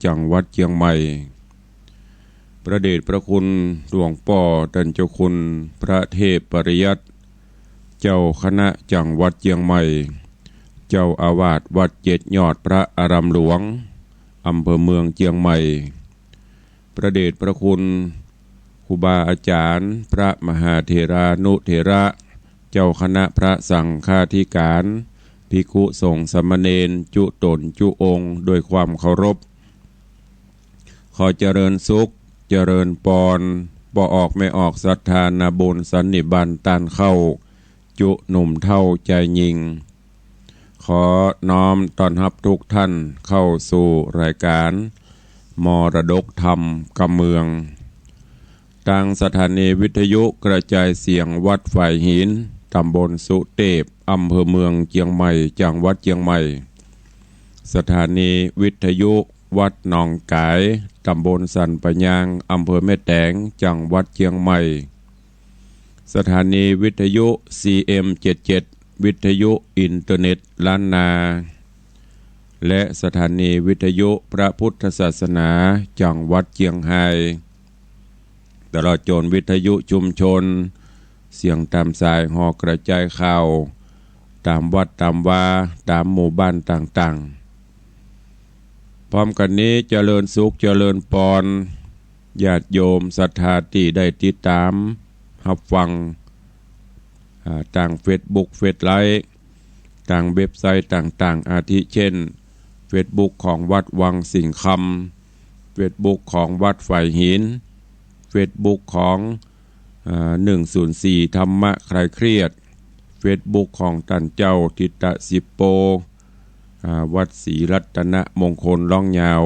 จังหวัดเชียงใหม่พระเดชพระคุณหลวงพ่อท่านเจ้าคุณพระเทพปริยัติเจ้าคณะจังหวัดเชียงใหม่เจ้าอาวาสวัดเจ็ดยอดพระอารามหลวงอำเภอเมืองเชียงใหม่พระเดชพระคุณครูบาอาจารย์พระมหาเถรานุเถระเจ้าคณะพระสังฆาธิการภิกขุสงฆ์สามเณรจุตนจุองค์ด้วยความเคารพขอเจริญสุขเจริญปอนบ่ออกไม่ออกศรัทธานาบุญสันนิบาตตานเข้าจุหนุ่มเท่าใจยิงขอน้อมต้อนรับทุกท่านเข้าสู่รายการมรดกธรรมกำเมืองทางสถานีวิทยุกระจายเสียงวัดฝ่ายหินตำบลสุเทพอำเภอเมืองเชียงใหม่จังหวัดเชียงใหม่สถานีวิทยุวัดหนองกายตำบลสันปะยางอำเภอแม่แตงจังหวัดเชียงใหม่สถานีวิทยุ CM77 วิทยุอินเทอร์เน็ตล้านนาและสถานีวิทยุพระพุทธศาสนาจังหวัดเชียงรายตลอดจนวิทยุชุมชนเสียงตามสายหอกระจายข่าวตามวัดตามวาตามหมู่บ้านต่างๆพร้อมกันนี้เจริญสุขเจริญปอนญาติโยมศรัทธาที่ได้ติดตามรับฟังทางเฟซบุ๊กเฟซไลฟ์ทางเว็บไซต์ต่างๆอาทิเช่นเฟซบุ๊กของวัดวังสิงห์คำเฟซบุ๊กของวัดฝ่ายหินเฟซบุ๊กของ104ธรรมะคลายเครียดเฟซบุ๊กของท่านเจ้าทิตะสิปโปวัดศรีรัตนมงคลล่องยาว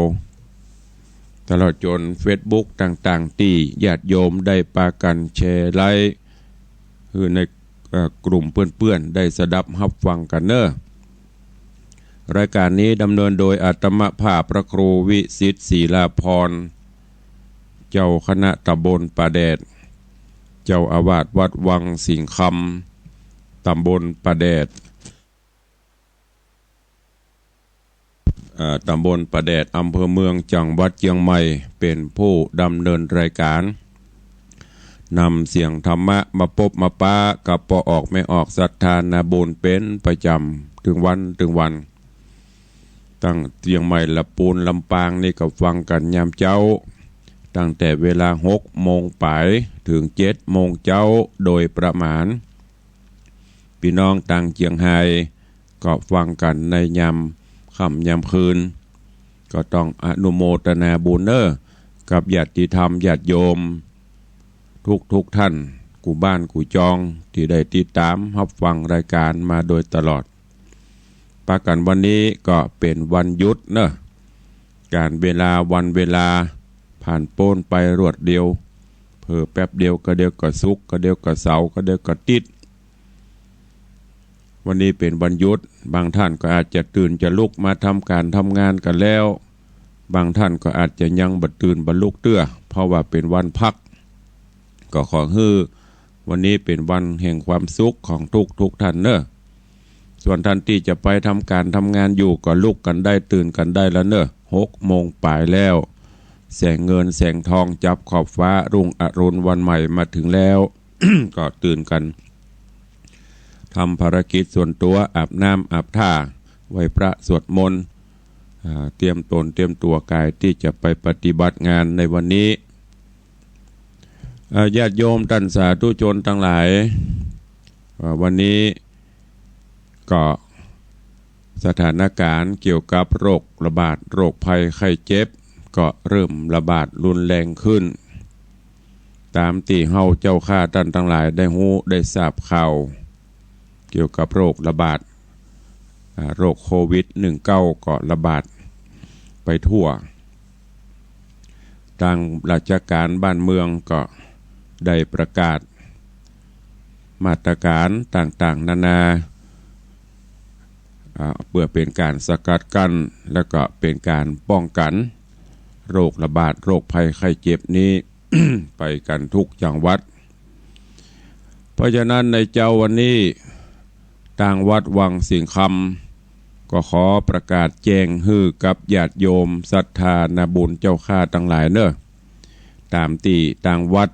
ตลอดจนเฟซบุ๊กต่างๆที่ญาติโยมได้ปากันแชร์ไลค์คือในกลุ่มเพื่อนๆได้สดับรับฟังกันเนอะรายการนี้ดำเนินโดยอาตมภาพพระครูวิสิทธิ์ศรีลาภรณ์เจ้าคณะตำบลป่าแดดเจ้าอาวาสวัดวังสิงห์คำตำบลป่าแดดตำบลป่าแดดอำเภอเมืองจังหวัดเชียงใหม่เป็นผู้ดำเนินรายการนำเสียงธรรมะมาพบมาป้ากับปอออกไม่ออกศรัทธานาบุญเป็นประจำถึงวันตั้งเชียงใหม่ละปูนลำปางนี่ก็ฟังกันยามเจ้าตั้งแต่เวลา6 โมงปลายถึง7 โมงเจ้าโดยประมาณพี่น้องต่างเชียงไฮ้ก็ฟังกันในยามค่ำยามคืนก็ต้องอนุโมทนาบุญเนอกับญาติธรรมญาติโยมทุกท่านกูบ้านกูจองที่ได้ติดตามรับฟังรายการมาโดยตลอดปากันวันนี้ก็เป็นวันหยุดเนอะการเวลาวันเวลาผ่านโป้นไปรวดเดียวเผลอแป๊บเดียวก็เดียวก็สุกก็เดียวก็เสาร์ก็เดียวก็ติดวันนี้เป็นวันหยุดบางท่านก็อาจจะตื่นจะลุกมาทำการทำงานกันแล้วบางท่านก็อาจจะยังบัดตื่นบัดลุกเตื้อเพราะว่าเป็นวันพักก็ขอให้วันนี้เป็นวันแห่งความสุขของทุกท่านเนอะส่วนท่านที่จะไปทำการทำงานอยู่ก็ลุกกันได้ตื่นกันได้แล้วเนอะ6 โมงปลายแล้วแสงเงินแสงทองจับขอบฟ้ารุ่งอรุณวันใหม่มาถึงแล้ว ก็ตื่นกันทำภารกิจส่วนตัวอาบน้ำอาบท่าไหว้พระสวดมนต์เตรียมตนเตรียมตัวกายที่จะไปปฏิบัติงานในวันนี้ญาติโยมท่านสาธุชนทั้งหลายวันนี้ก็สถานการณ์เกี่ยวกับโรคระบาดโรคภัยไข้เจ็บก็เริ่มระบาดรุนแรงขึ้นตามที่เฮาเจ้าข้าท่านทั้งหลายได้ฮู้ได้ทราบข่าวเกี่ยวกับโรคระบาดโรคโควิด-19ก็ระบาดไปทั่วทางราชการบ้านเมืองก็ได้ประกาศมาตรการต่างๆนานาเพื่อเป็นการสกัดกั้นและก็เป็นการป้องกันโรคระบาดโรคภัยไข้เจ็บนี้ ไปกันทุกจังหวัดเพราะฉะนั้นในเจ้าวันนี้ทางวัดวังสิงห์คำ ก็ขอประกาศแจ้งฮือกับญาติโยมศรัทธานาบุญเจ้าข้าทั้งหลายเนอะตามที่ต่างวัด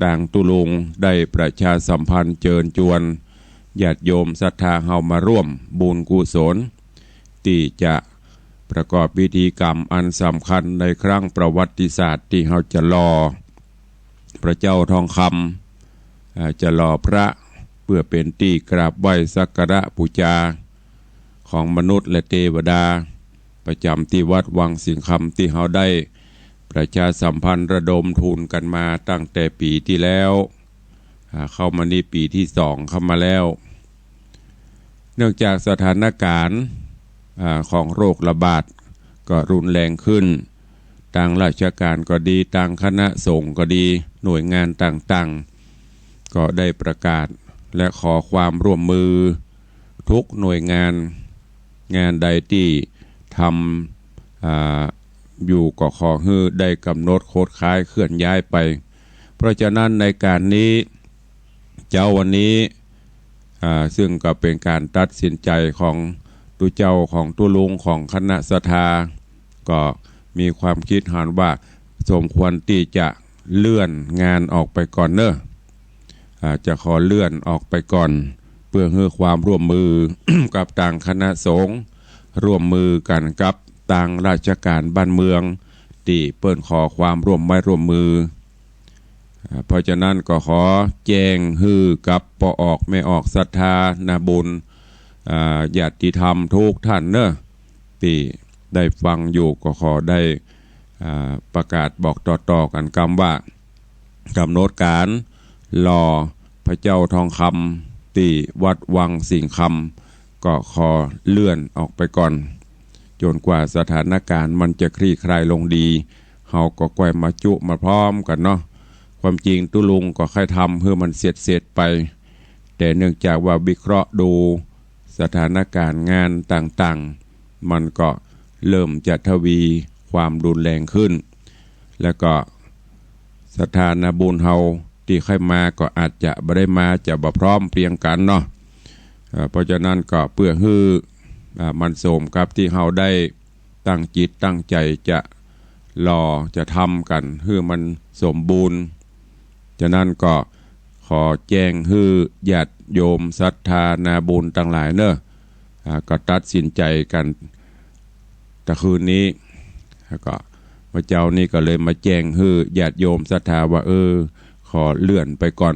ต่างตุลุงได้ประชาสัมพันธ์เชิญชวนญาติโยมศรัทธาเฮามาร่วมบุญกุศลที่จะประกอบพิธีกรรมอันสำคัญในครั้งประวัติศาสตร์ที่เฮาจะรอพระเจ้าทองคำจะรอพระเพื่อเป็นที่กราบไหว้สักการะบูชาของมนุษย์และเทวดาประจำที่วัดวังสิงคำที่เฮาได้ประชาสัมพันธ์ระดมทุนกันมาตั้งแต่ปีที่แล้วเข้ามานี่ปีที่2เข้ามาแล้วเนื่องจากสถานการณ์ของโรคระบาดก็รุนแรงขึ้นทางราชการก็ดีทางคณะสงฆ์ก็ดีหน่วยงานต่างๆก็ได้ประกาศและขอความร่วมมือทุกหน่วยงานใดที่ทำอยู่ก็ขอให้ได้กำหนดโคดค้ายเคลื่อนย้ายไปเพราะฉะนั้นในการนี้วันนี้ซึ่งก็เป็นการตัดสินใจของตุเจ้าของตุลุงของคณะศรัทธาก็มีความคิดหันว่าสมควรที่จะเลื่อนงานออกไปก่อนเนอะจะขอเลื่อนออกไปก่อนเพื่อให้ความร่วมมือ กับต่างคณะสงฆ์ร่วมมือกันกับต่างราชการบ้านเมืองที่เปิ้นขอความร่วมมือเพราะฉะนั้นก็ขอแจ้งฮือกับปออกไม่ออกศรัทธานาบุญญาติธรรมทุกท่านเนอะที่ได้ฟังอยู่ก็ขอได้ประกาศบอกต่อกันคำว่ากำหนดการรอพระเจ้าทองคำที่วัดวังสิงคำก็ขอเลื่อนออกไปก่อนจนกว่าสถานการณ์มันจะคลี่คลายลงดีเฮาก็ก่อยมาจุมาพร้อมกันเนาะความจริงตุลุงก็ค่อยทำเพื่อมันเสร็จไปแต่เนื่องจากว่าวิเคราะห์ดูสถานการณ์งานต่างๆมันก็เริ่มจะทวีความรุนแรงขึ้นแล้วก็สถานบุญเฮาที่ค่อยมาก็อาจจะไม่ได้มาจะบ่พร้อมเพรียงกันเนาะเพราะฉะนั้นก็เพื่อให้มันสมกับที่เฮาได้ตั้งจิตตั้งใจจะรอจะทำกันให้มันสมบูรณ์ฉะนั้นก็ขอแจ้งให้ญาติโยมศรัทธานาบุญทั้งหลายเนอะก็ตัดสินใจกันแต่คืนนี้ก็พระเจ้านี่ก็เลยมาแจ้งให้ญาติโยมศรัทธาว่าขอเลื่อนไปก่อน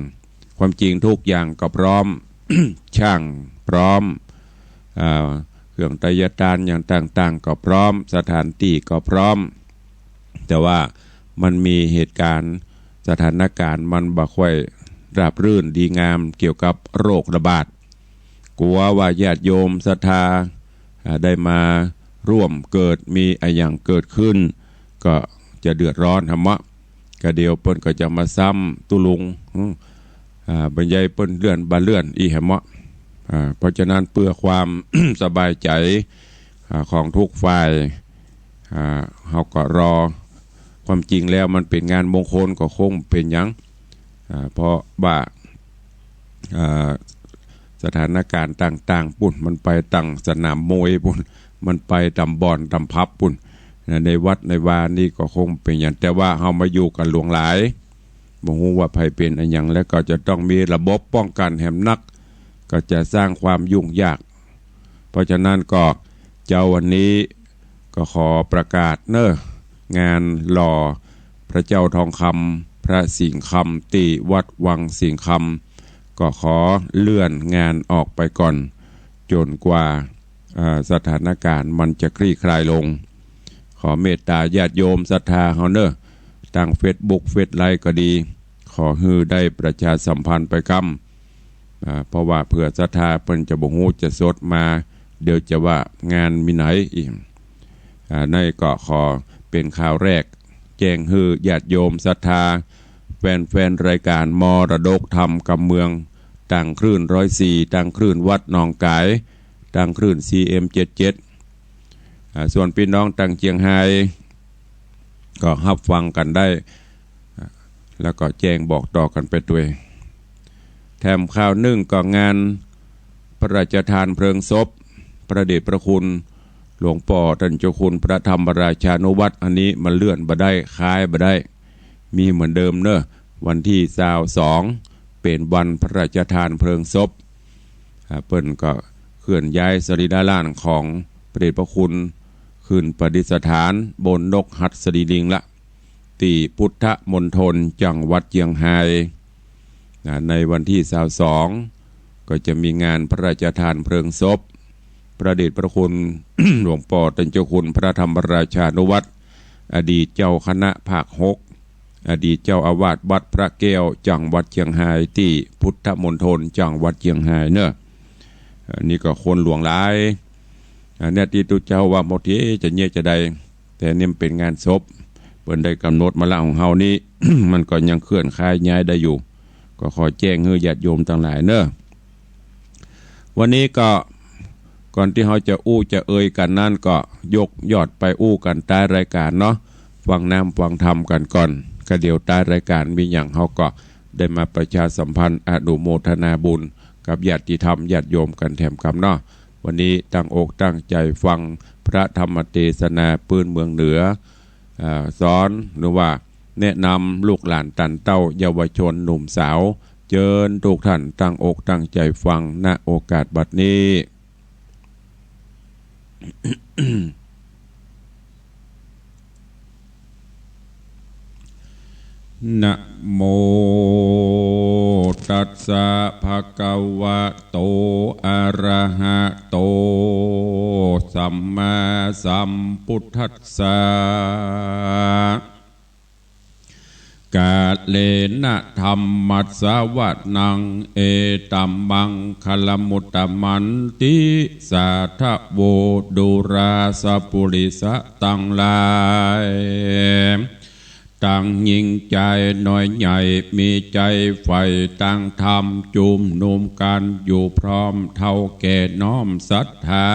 ความจริงทุกอย่างก็พร้อม ช่างพร้อมเครื่องไตรยตานอย่างต่างๆก็พร้อมสถานที่ก็พร้อมแต่ว่ามันมีเหตุการณ์สถานการณ์มันบ่ค่อยราบรื่นดีงามเกี่ยวกับโรคระบาดกลัวว่าญาติโยมศรัทธาได้มาร่วมเกิดมีอย่างเกิดขึ้นก็จะเดือดร้อนธรรมะก็เดียวเปิ้นก็จะมาซ้ำตุลุงบรรยายเปิ้นเลื่อนอีแหมะเพราะฉะนั้นเพื่อความ สบายใจของทุกฝ่ายเขาก็รอความจริงแล้วมันเป็นงานมงคลก็คงเป็นอย่างเพราะว่าสถานการณ์ต่างๆปุ่นมันไปตั้งสนามมวยปุ่นมันไปตำบ่อนตำพับปุ่นในวัดในวานี่ก็คงเป็นอย่างแต่ว่าเฮามาอยู่กันหลวงหลายบ่ฮู้ว่าภัยเป็นอันหยังแล้วก็จะต้องมีระบบป้องกันแหมนักก็จะสร้างความยุ่งยากเพราะฉะนั้นก็วันนี้ก็ขอประกาศงานหล่อพระเจ้าทองคำพระสิงคำที่วัดวังสิงคำก็ขอเลื่อนงานออกไปก่อนจนกว่าสถานการณ์มันจะคลี่คลายลงขอเมตตาญาติโยมศรัทธาเฮาทาง Facebook เฟซไลน์ก็ดีขอให้ได้ประชาสัมพันธ์ไปเพราะว่าเผื่อศรัทธาเพิ่นจะบ่ฮู้จะสดมาเดี๋ยวจะว่างานมีไหนอีกในก็ขอเป็นข่าวแรกแจ้งให้ญาติโยมศรัทธาแฟนรายการมรดกธรรมกับเมืองต่างคลื่น104ต่างคลื่นวัดหนองกายต่างคลื่น CM77 ส่วนพี่น้องต่างเชียงไฮ้ก็รับฟังกันได้แล้วก็แจ้งบอกต่อกันไปด้วยแถมข่าวนึ่งก็งานพระราชทานเพลิงศพ พระเดชพระคุณหลวงพ่อท่านเจ้าคุณพระธรรมราชานุวัตรอันนี้มันเลื่อนบ่ได้คล้ายบ่ได้มีเหมือนเดิมเนอะวันที่22เป็นวันพระราชทานเพลิงศพเปิ้นก็เคลื่อนย้ายสรีระร่างของพระเดชพระคุณขึ้นประดิษฐานบนนกหัสดีลิงละที่พุทธมณฑลจังหวัดเชียงรายในวันที่22ก็จะมีงานพระราชทานเพลิงศพพระเดชพระคุณ หลวงพ่อท่านเจ้าคุณพระธรรมราชานุวัตรอดีตเจ้าคณะภาค6อดีตเจ้าอาวาสวัดพระแก้วจังหวัดเชียงรายที่พุทธมณฑลจังหวัดเชียงรายเนอะนี่ก็คนหลวงหลายเนี่ยที่ตุเจ้าว่าหมดที่จะเงียจะใดแต่เนี่ยเป็นงานศพเปิ่นได้กำหนดมาละของเฮานี้ มันก็ยังเคลื่อนคลายย้ายได้อยู่ก็ขอแจ้งให้ญาติโยมทั้งหลายเนอะวันนี้ก็ก่อนที่เขาจะอู้จะเอ่ยกันนั่นก็ยกยอดไปอู้กันใต้รายการเนาะฟังน้ำฟังธรรมกันก่อนก็เดี๋ยวใต้รายการมีอย่างเขาก็ได้มาประชาสัมพันธ์อนุโมทนาบุญกับญาติธรรมญาติโยมกันแถมคำเนาะวันนี้ตั้งอกตั้งใจฟังพระธรรมเทศนาปืนเมืองเหนือสอนหรือว่าแนะนำลูกหลานตันเต้าเยาวชนหนุ่มสาวเชิญทุกท่านตั้งอกตั้งใจฟังณโอกาสบัดนี้ นะโมตัสสะภะคะวะโตอะระหะโตสัมมาสัมพุทธัสสะกาเลนะธัมมัสสวะนังเอตัมมังคลมุตตมันติสาทะโวดุราสปุริสะตังลายตั้งยิ่งใจน้อยใหญ่มีใจใฝ่ตั้งธรรมจุมนุมกันอยู่พร้อมเท่าแก่น้อมศรัทธา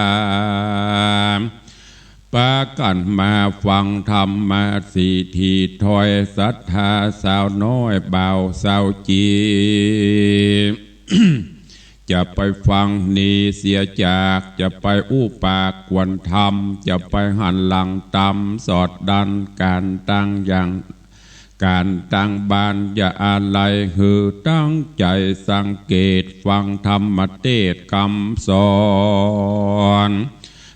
ปากันมาฟังธรรมมาสีทีถอยศรัทธาสาวน้อยเบาสาวจี จะไปฟังนี้เสียจากจะไปอู้ปากกวนธรรมจะไปหันหลังตำสอดดันการตั้งอย่างการตั้งบ้านอย่าอะไรหือตั้งใจสังเกตฟังธรรมเทศน์คำสอน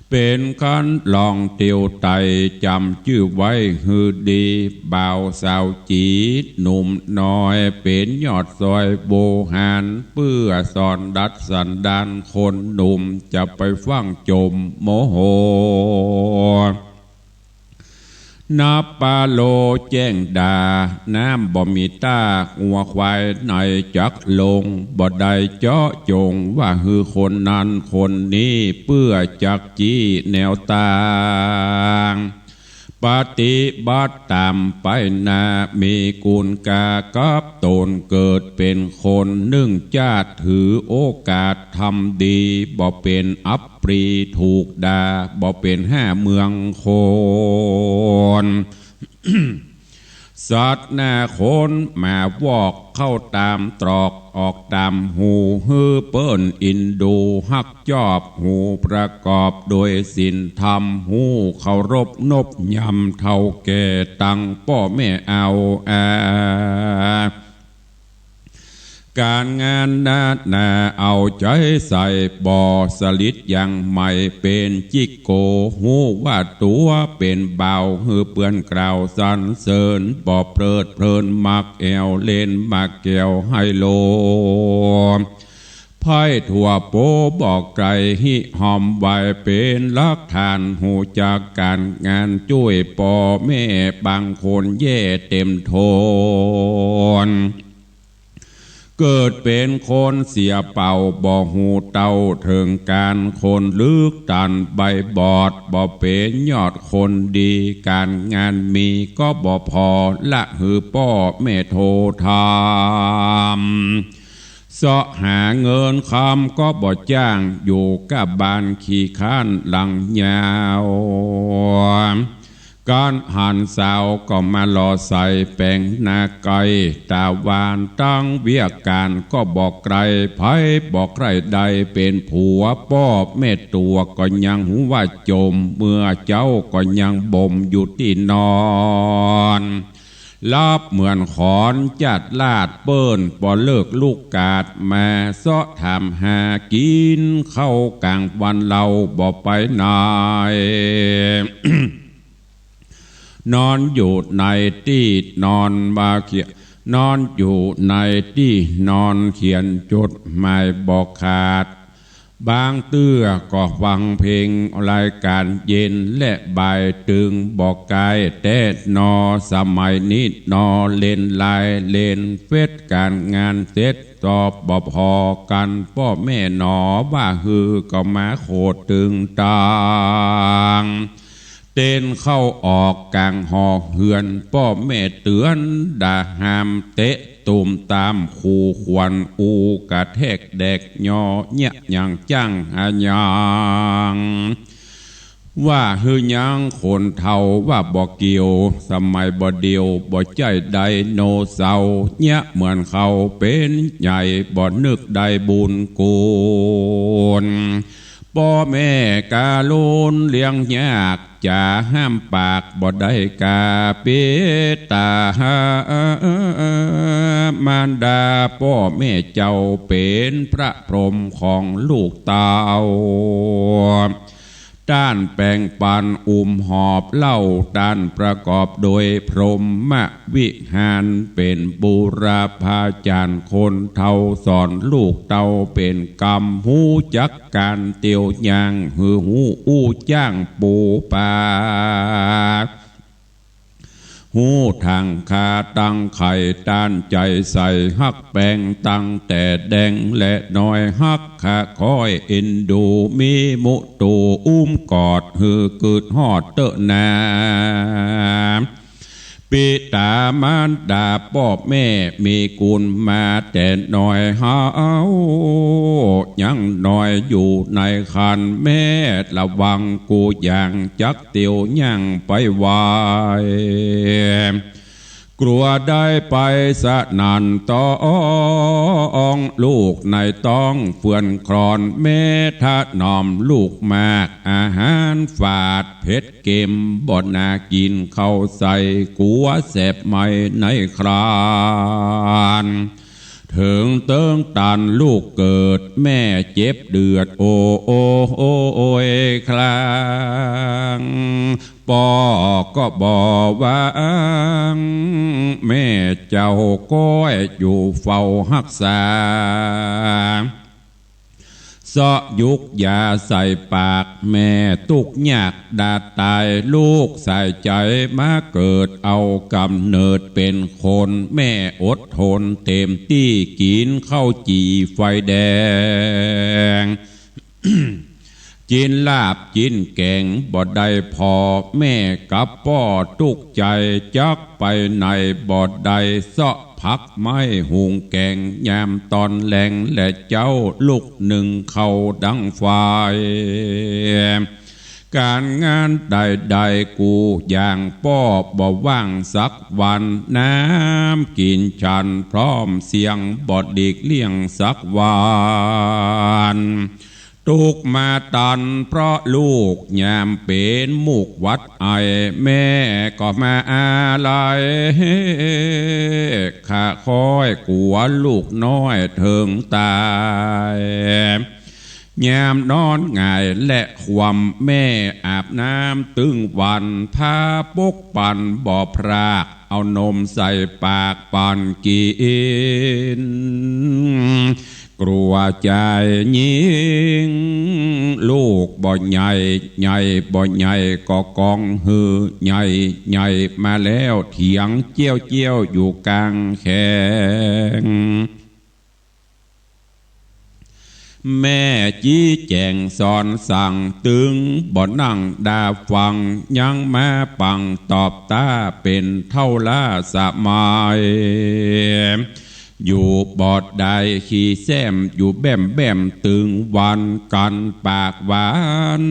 เป็นขันลองเตียวไตจำชื่อไว้หือดีบ่าวสาวจีหนุ่มน้อยเป็นยอดซอยโบหารเพื่อสอนดัดสันดานคนหนุ่มจะไปฟังจมโมโหนาปาโลแจ้งดาน้ำบ่มีตาหัวควายในจักลงบ่ได้เจาะจงว่าคือคนนั้นคนนี้เพื่อจักจี้แนวตางปฏิบัติตามไปนามีกุลกากับตนเกิดเป็นคนนึ่งจาดถือโอกาสทำดีบ่เป็นอัปปรีถูกด่าบ่เป็นห้าเมืองโคน สัตว์หน้าคนมาวอกเข้าตามตรอกออกตามหูฮือเปิ้นอินดูฮักจอบหูประกอบโดยศีลธรรมหูเคารพนบยำเท่าแก่ตั้งพ่อแม่เอาการงานนาเอาใจใส่บ่อสลิดยังไม่เป็นจิกโกหูว่าตัวเป็นเบาหือเปื่อนกล่าวสรรเสริญบ่เพลิดเพลินมักแอวเล่นมักแก้วไฮโลไพ่ถั่วโปบอกไก่หิหอมไว้เป็นลักฐานหูจากการงานช่วยป่อแม่บางคนแย่เต็มโทนเกิดเป็นคนเสียเป่าบ่หูเต้าถึงการคนลึกตันใบบอดบ่เป็นยอดคนดีการงานมีก็บ่พอละหือป้อแม่โททำเสาะหาเงินคำก็บ่จ้างอยู่กับบ้านขี้ข้านหลังยาว การหันสาวก็มาหล่อใส่แป้งนาไก่ตาวานตั้งเวียการก็บอกไกลไผบอกใครใดเป็นผัวป้อแม่ตัวก็ยังหูว่าจมเมื่อเจ้าก็ยังบ่มอยู่ที่นอนลับเหมือนขอนจัดลาดเปิ้นบ่เลิกลูกกาดมาเสาะทำหากินเข้ากลางวันเราบ่ไปไหน นอนอยู่ในที่นอนบาเขียนอนอยู่ในที่นอนเขียนจดหมายบอกขาดบางเตื้อก็ฟังเพลงรายการเย็นและบ่ายตึงบอกกายแต่นอสมัยนี้นอเล่นลายเล่นเฟสการงานเสร็จตอบบ่พอกันพ่อแม่หนอว่าฮือก็มาโคตรตึงต่างเต้นเข้าออกกลางหอเหือนพ่อแม่เตือนด่าห้ามเตะตุ่มตามขู่ควันอูกระแทกแดกยอเนี่ยอย่างจังหายังว่าฮือยังคนเท่าว่าบ่เกี่ยวสมัยบ่เดียวบ่ใจใดโนเศร้าเนี่ยเหมือนเขาเป็นใหญ่บ่นึกได้บุญกุศลพ่อแม่กาลุนเลี้ยงยากจะห้ามปากบ่ได้กาเปตามารดาพ่อแม่เจ้าเป็นพระพรหมของลูกเต้าด้านแปลงปันหอบเล่าด้านประกอบโดยพรหมวิหารเป็นบูรพาจารย์คนเท่าสอนลูกเต้าเป็นกรรมหูจักการเตียวยางหือหูอู้จ้างปูปาหูทางคาตั้งไข่ต้านใจใส่ฮักแปงตั้งแต่แดงและน้อยฮักขาคอยเอ็นดูมีมุตูอุ้มกอดหือเกิดฮอดเตอะนาปิตามารดาพ่อแม่มีกุลมาแต่น้อยเฮายังน้อยอยู่ในคันแม่ระวังกูอย่างจักเตียวยังไปวายกลัวได้ไปสะนันต้องลูกในต้องเฟื่อนคลอนแม่ทะนอมลูกมากอาหารฝาดเผ็ดเค็มบ่นากินเข้าใส่กลัวแสบไม่ในครานถึงเติงตันลูกเกิดแม่เจ็บเดือดโอโอโอโอยคลางปอก็บอกว่าแม่เจ้าก้อยอยู่เฝ้ารักษาเสาะยุกยาใส่ปากแม่ตุกยากดาตายลูกใส่ใจมาเกิดเอากำเนิดเป็นคนแม่อดทนเต็มที่กินข้าวจี่ไฟแดง จินลาบจินแกงบ่ได้พอแม่กับพ่อตุกใจจักไปในบ่ได้เสาะพักไม้หุงแกงยามตอนแรงและเจ้าลูกหนึ่งเขาดังไฟการงานใดๆกูอย่างป้อบ่ว่างสักวันน้ำกินฉันพร้อมเสียงบ่ดีกเลี่ยงสักวันตุกมาตันเพราะลูกยามเป็นมุกวัดไอแม่ก็มาอะไรข้าคอยกลัวลูกน้อยถึงตายยามนอนง่ายและความแม่อาบน้ำตึงวันพาปกปันบ่อพรากเอานมใส่ปากปันกินกลัวใจยิงลูกบ่ใหญ่ใหญ่บ่ใหญ่ก็กองฮือใหญ่ใหญ่มาแล้วเถียงเจี้ยวเจี้ยวอยู่กลางแขงแม่จี้แจงสอนสั่งตึงบ่นั่งดาฟังยังมาปังตอบตาเป็นเท่าล่าสมัย อยู่บอดใดขี่แซมอยู่แบมแบมตึงวันกันปากหวาน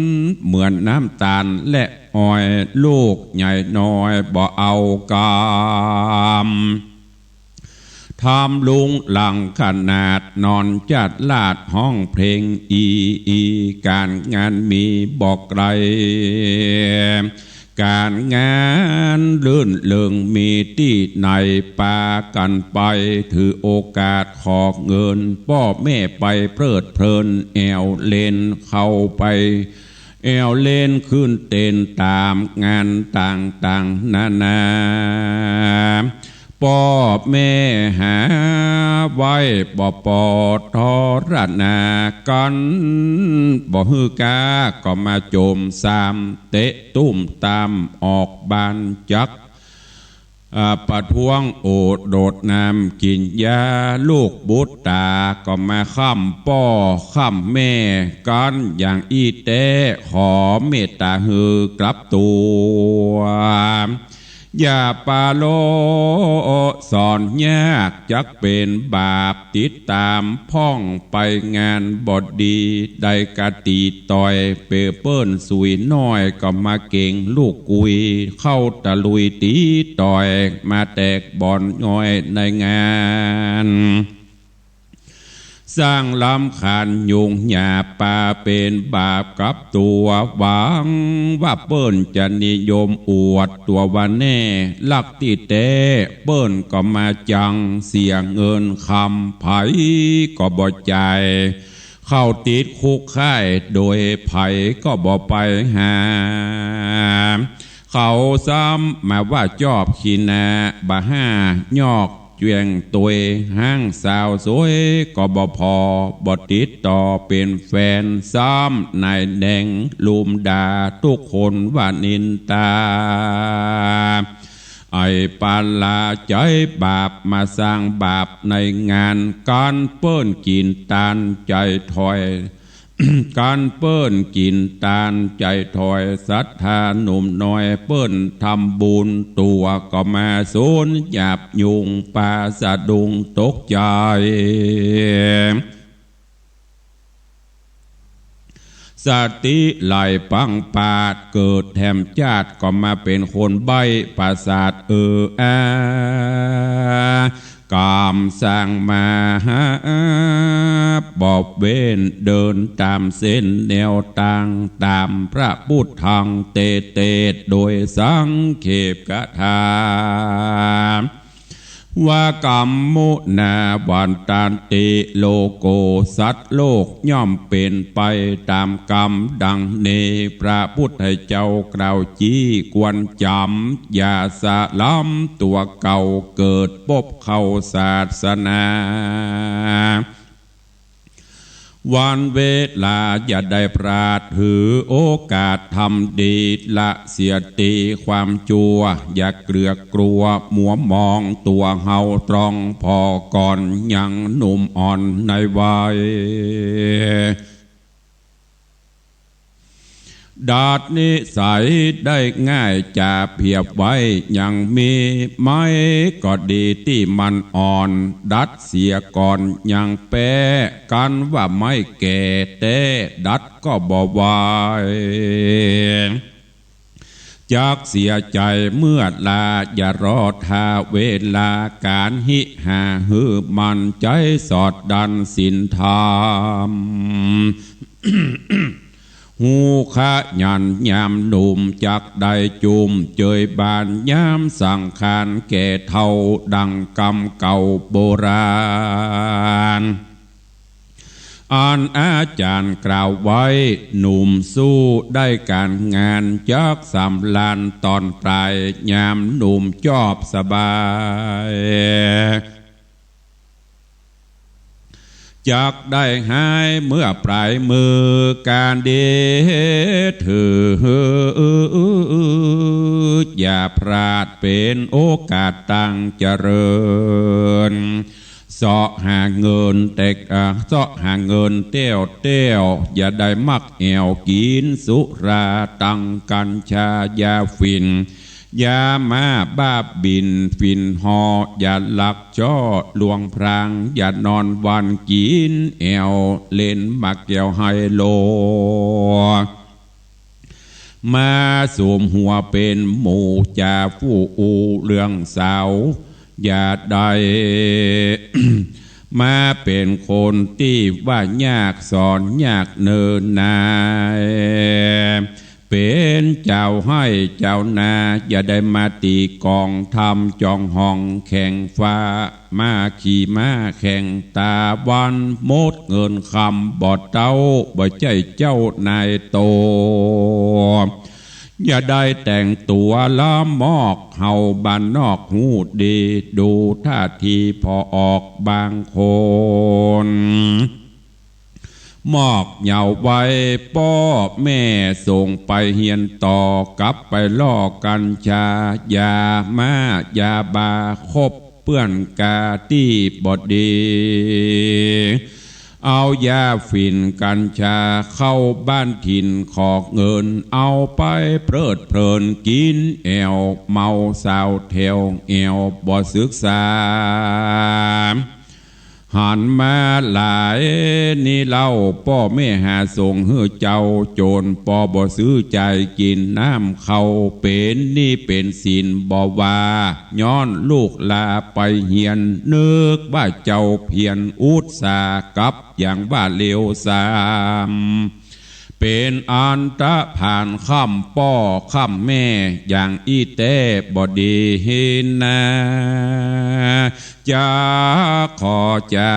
เหมือนน้ำตาลและอ้อยลูกใหญ่น้อยบ่เอากามทำลุงหลังขนาดนอนจัดลาดห้องเพลงอีการงานมีบอกไกลการงานลื่นเลิงมีที่ไหนปากันไปถือโอกาสขอเงินพ่อแม่ไปเพลิดเพลินแอวเล่นเข้าไปแอวเล่นขึ้นเต้นตามงานต่างๆนานาพ่อแม่หาไว้บ่ปอทรนากันบ่ฮือกาก็มาโจมสามเตะตุ้มตามออกบานจักประท้วงโอดโดดน้ำกินยาลูกบุตรตาก็มาข้ามพ่อข้ามแม่กันอย่างอีเต้ขอเมตตาฮือกลับตัวอย่าปาโลสอนยากจักเป็นบาปติดตามพ่องไปงานบดดีได้กะตีต่อยเปเปิ้นสุยน้อยก็มาเก่งลูกกุยเข้าตะลุยตีต่อยมาแตกบอนง่อยในงานสร้างลำคาญยุงหยาปาเป็นบาปกับตัวหวังว่าเปิ้นจะนิยมอวดตัววันแน่ลักติเต้เปิ้นก็มาจังเสียเงินคำไผก็บ่ใจเข้าติดคุกค่ายโดยไผก็บ่ไปหาเขาซ้ำมาว่าจอบขีนาบ่ห้ายอกเจียงตัวห้างสาวสวยก็บ่พอบติดต่อเป็นแฟนซ้ำนายแดงลุมด่าทุกคนว่านินตาไอ้ปาลาใจบาปมาสร้างบาปในงานการเปิ้นกินตานใจถอย การเปิ้นกินตานใจถอยศรัทธาหนุ่มน้อยเปิ้นทำบุญตัวก็มาสูญหยาบยุงปาสะดุงตกใจสติไหลปังปาดเกิดแถมชาติก็มาเป็นคนใบประสาทกามสร้างมาหาบอบเวนเดินตามเส้นแนวต่างตามพระพุทธทางเตโดยสังเขปกถาว่ากรรมมุนาวันตานติโลโกสัตว์โลกย่อมเป็นไปตามกรรมดังเนพระพุทธเจ้ากล่าวจี้กวนจำอย่าสะล้ำตัวเก่าเกิดพบเข้าศาสนาวันเวลาอย่าได้พลาดถือโอกาสทำดีละเสียตีความจัวอย่าเกลือกลัวมัวมองตัวเฮาตรองพอก่อนยังหนุ่มอ่อนในวัยดาดนิสัยได้ง่ายจะเพียบไว้ยังมีไม้ก็ดีที่มันอ่อนดัดเสียก่อนยังแปะกันว่าไม่แก่แต่ดัดก็บ่ไหวจากเสียใจเมื่อลาอย่ารอท่าเวลาการหิหาหือมันใจสอดดันสินธรรม หูขะยันยามหนุ่มจักได้จุมเจยบานยามสังขารแก่เท่าดังกำเก่าโบราณอ่านอาจารย์กล่าวไว้หนุ่มสู้ได้การงานจักสำลานตอนปลายยามหนุ่มจอบสบายจักได้หายเมื่อปลายมือการเดถืออย่าพลาดเป็นโอกาสตั้งเจริญเสาะหาเงินเสาะหาเงินเต้วอย่าได้มักแอวกินสุราตังกัญชายาฝิ่น ยามาบ้าบินฟินหออย่าหลักจ้อลวงพรางอย่านอนวันกินแอวเล่นบักแก้วไฮโลมาสวมหัวเป็นหมู่จ่าฟู่อูเรื่องสาวอย่าได้ มาเป็นคนที่ว่ายากสอนยากเนินนายเป็นเจ้าให้เจ้านาอย่าได้มาตีกองทำจองห้องแข่งฟ้ามาขี่ม้าแข่งตาวันโมดเงินคำบอดเต้าบ่ใจเจ้านายโตอย่าได้แต่งตัวล้ำมอกเฮาบ้านนอกหูดีดูท่าทีพอออกบางคนมอกเหยาไว้ป้อแม่ส่งไปเฮียนต่อกลับไปล่อกัญชายามา ยาบาคบเปื้อนกาที่บดดีเอายาฝิ่นกัญชาเข้าบ้านถิ่นขอกเงินเอาไปเพลิดเพลินกินแอวเมาสาวแถวแอวบ่ศึกษาหันมาหลายนี่เล่าพ่อแม่หาส่งเฮือเจ้าโจรปอบ่ซื้อใจกินน้ำเขาเป็นนี่เป็นศีลบ่ว่าย้อนลูกลาไปเฮียนนึกว่าเจ้าเพียรอุตสาหกับอย่างว่าเลวสามเป็นอันตะผ่านค่ำป้อค่ำแม่อย่างอีเต้บอดีเห็นนาจะขอจะ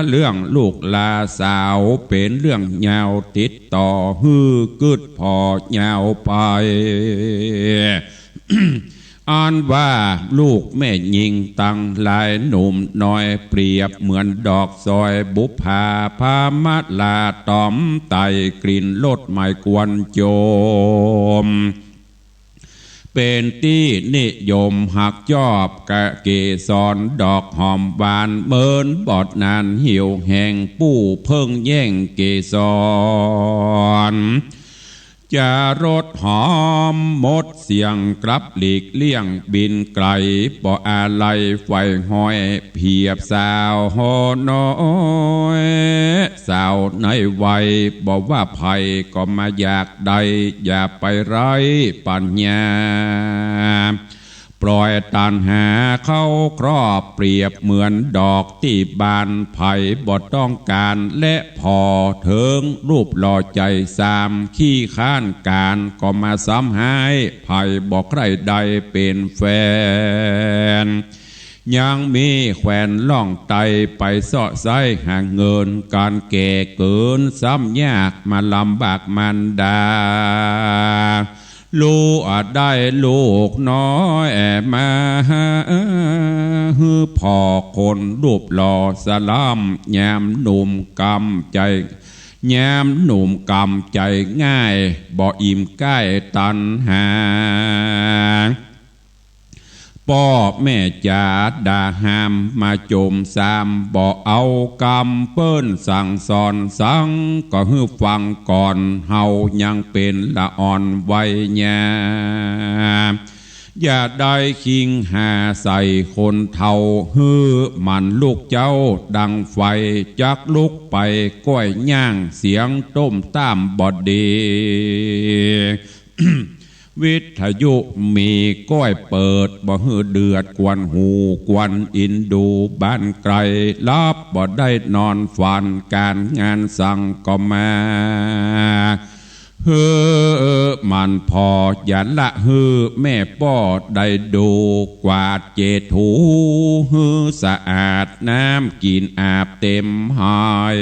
เรื่องลูกลาสาวเป็นเรื่องยาวติดต่อฮือกึดพอยาวไป อ่านว่าลูกแม่ยิงตั้งลายหนุ่มน้อยเปรียบเหมือนดอกซอยบุพาพามัดลาตอมไตกลิ่นลดไม่กวนโจมเป็นที่นิยมหักจอบกะเกสรดอกหอมบานเมินบอดนานเหี่ยวแห่งปู้เพิ่งแย่งเกสรจะรดหอมหมดเสียงกลับหลีกเลี่ยงบินไกลบ่อะไรไฟห้อยเพียบสาวหอน้อยสาวในวัยบอกว่าภัยก็มาอยากใดอย่าไปไร้ปัญญาปล่อยตันหาเข้าครอบเปรียบเหมือนดอกที่บานไผ่บ่ต้องการและพอเถิงรูปหล่อใจสามขี้ข้านการก็มาซ้ำหายไผ่บอกใครใดเป็นแฟนยังมีแขวนล่องไตไปเสาะไซห่างเงินการแก่เกินซ้ำยากมาลำบากมันดาลูกอาจได้ลูกน้อยมาฮือพ่อคนรูปหล่อสลามแยมหนุ่มกำใจแยมหนุ่มกำใจง่ายบ่อิ่มใกล้ตันหาพ่อแม่จ๋าด่าห้ามมาโจมสามบ่เอากำเปิ้นสั่งสอนสังก็ฮือฟังก่อนเฮายังเป็นละอ่อนไว้แย่อย่าได้คิงหาใส่คนเท่าฮือมันลูกเจ้าดังไฟจักลุกไปก้อยย่างเสียงต้มตามบอดดี วิทยุมีก้อยเปิดบ่ฮือเดือดกวนหูกวนอินดูบ้านไกลลับบ่ได้นอนฝันการงานสั่งก็มาฮือมันพออย่าละฮือแม่ป้อได้ดูกวาดเจถูฮือสะอาดน้ำกินอาบเต็มหาย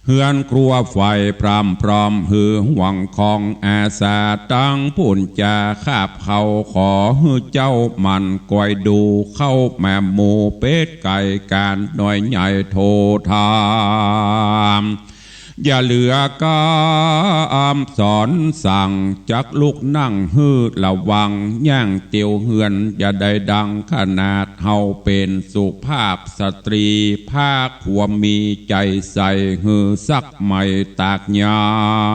เฮือนครัวไฟพรำพร้อมหือหวังคองอาสาตั้งปุ่นจาคาบเขาขอฮือเจ้ามันก้อยดูเข้าแม่หมูเป็ดไก่การหน่อยใหญ่โทธามอย่าเหลือกามสอนสั่งจักลุกนั่งฮือระวังย่างเตียวเฮือนอย่าได้ดังขนาดเฮาเป็นสุภาพสตรีภาคหัวมีใจใส่ฮือสักไม่ตากยา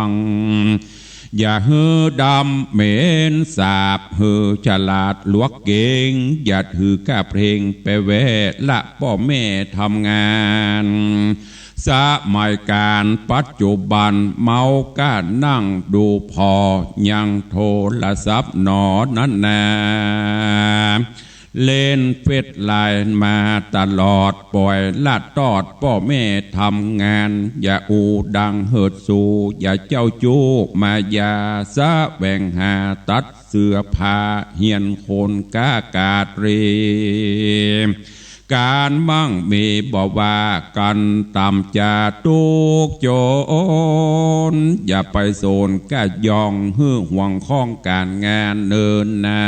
ง อย่าเฮือดำเหม็นสาบเฮือฉลาดลวกเก่งอย่าถือกาเพลงไปแวะละพ่อแม่ทำงานสมัยการปัจจุบันเมาก้านั่งดูพอยังโทรศัพท์นอนั่นนาเล่นเฟซไลน์มาตลอดปล่อยละตอดพ่อแม่ทำงานอย่าอูดังเหิดสูอย่าเจ้าจูกมายาสะแบ่งหาตัดเสื้อผ้าเฮียนโคนกากาเรการมั่งมีบอกว่ากันตามจะตุกโจนอย่าไปโซนกะยองหื้อห่วงข้องการงานเนินนา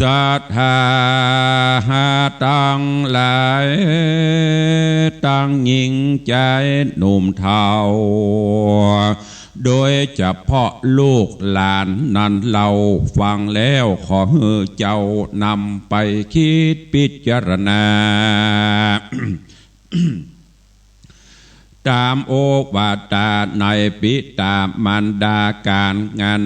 ศรัทธาหาตังหลายตั้งยิ่งใจหนุ่มเทาโดยเฉพาะลูกหลานนั้นเราฟังแล้วขอให้เจ้านำไปคิดพิจารณา ตามโอวาทในปิตามันดาการงาน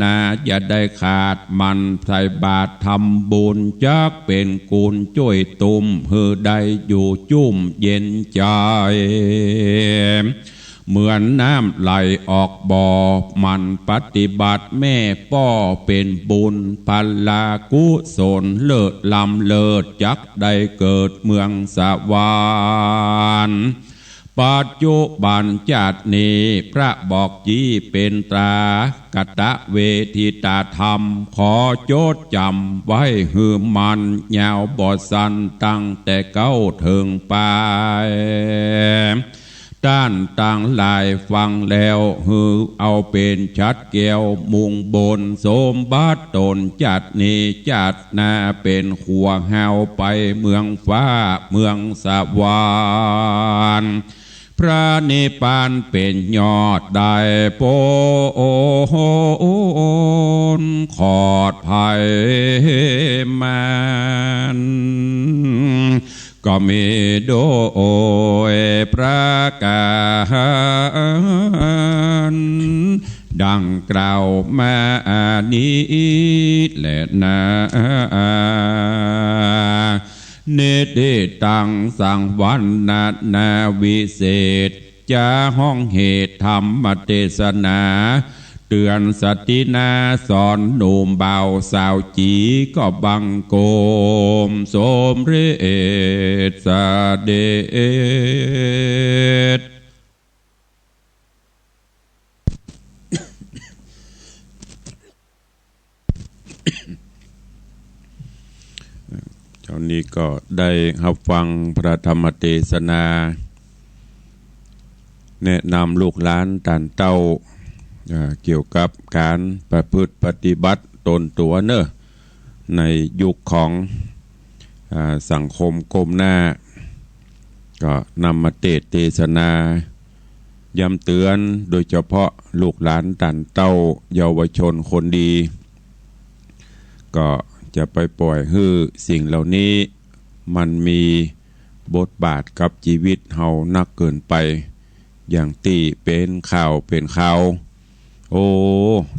นาอย่าได้ขาดมันใส่บาตรทำบุญจักเป็นกุลช่วยตุ่มเฮือได้อยู่จุ่มเย็นใจเหมือนน้ำไหลออกบ่อมันปฏิบัติแม่ป้อเป็นบุญพัลลากุศลเลิศลำเลิศจักได้เกิดเมืองสวรรค์ปัจจุบันชาตินี้พระบอกจีเป็นตรากตะเวทิตาธรรมขอโจดจำไว้หือมันยาวบอดสันตั้งแต่เก้าถึงปลายด้านต่างหลายฟังแล้วฮือเอาเป็นชัดแก้วมุงบนสมบัติตนจัดนี้จัดนาเป็นขัวเฮาไปเมืองฟ้าเมืองสวรรค์พระนิพพานเป็นยอดได้โปนขอดภัยมันก็มีโดยประการดังกล่าวมานี้แหละนะเนติตังสังวันนาวิเศษจะห้องเหตุธรรมเทศนาเตือนสตินาสอนหนุ่มเบาสาวจีก็บังโกมสมเรศสเดชตอนนี้ก็ได้รับฟังพระธรรมเทศนาแนะนำลูกหลานต่านเต้าเกี่ยวกับการประพฤติปฏิบัติตนตัวเนอะในยุคของสังคมก้มหน้าก็นำมาเทศนาย้ำเตือนโดยเฉพาะลูกหลานต่านเต้าเยาวชนคนดีก็จะไปปล่อยให้สิ่งเหล่านี้มันมีบทบาทกับชีวิตเฮานักเกินไปอย่างตีเป็นข่าวเป็นข่าวโอ้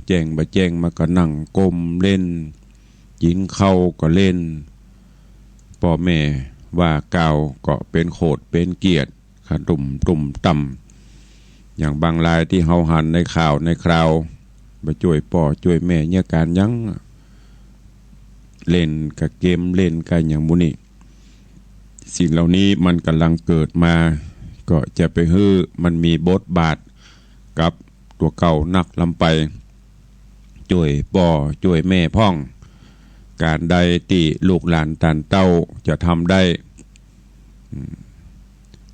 แจ้งบะแจ้งมาก็นั่งก้มเล่นยินเข้าก็เล่นพ่อแม่ว่าเก่าก็เป็นโขดเป็นเกียรติขตุ่มตุ่มต่ำอย่างบางรายที่เฮาหันในข่าวในคราวมาช่วยพ่อช่วยแม่เนี่ยการยังเล่นกับเกมเล่นกันอย่างมุนี่สิ่งเหล่านี้มันกำลังเกิดมาก็จะไปฮื้อมันมีบทบาทกับตัวเก่านักลำไปช่วยพ่อช่วยแม่พ่องการใดที่ลูกหลานตานเต้าจะทำได้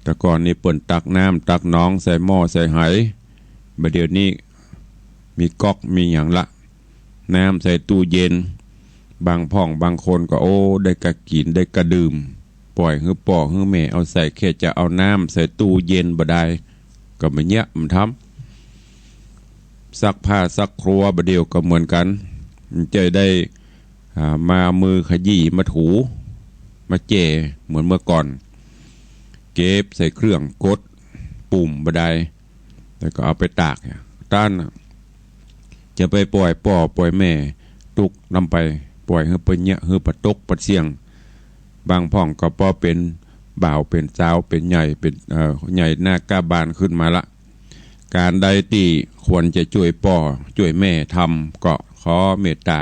แต่ก่อนนี้เปิ่นตักน้ำตักน้องใส่หม้อใส่ไหบัดเดี๋ยวนี้มีก๊อกมีอย่างละน้ำใส่ตู้เย็นบางพ่องบางคนก็โอ้ได้กะกินได้กะดื่มปล่อยฮื้อป่อฮื้อแม่เอาใส่แค่จะเอาน้ำใส่ตู้เย็นบ่ได้ก็ไม่เนี้ยมันทำซักผ้าซักครัวบัดเดียวก็เหมือนกันจะได้มามือขยี้มาถูมาเจเหมือนเมื่อก่อนเก็บใส่เครื่องกดปุ่มบ่ได้แล้วก็เอาไปตากต้าน จะไปปล่อยป่อปล่อยแม่ตุกนำไปปล่อยให้เปิ้นเนี่ยให้ปะตกปะเสียงบางพ่องก็ป้อเป็นบ่าวเป็นสาวเป็นใหญ่เป็นใหญ่หน้ากล้าบานขึ้นมาละการใดที่ควรจะช่วยป่อช่วยแม่ทำก็ขอเมตตา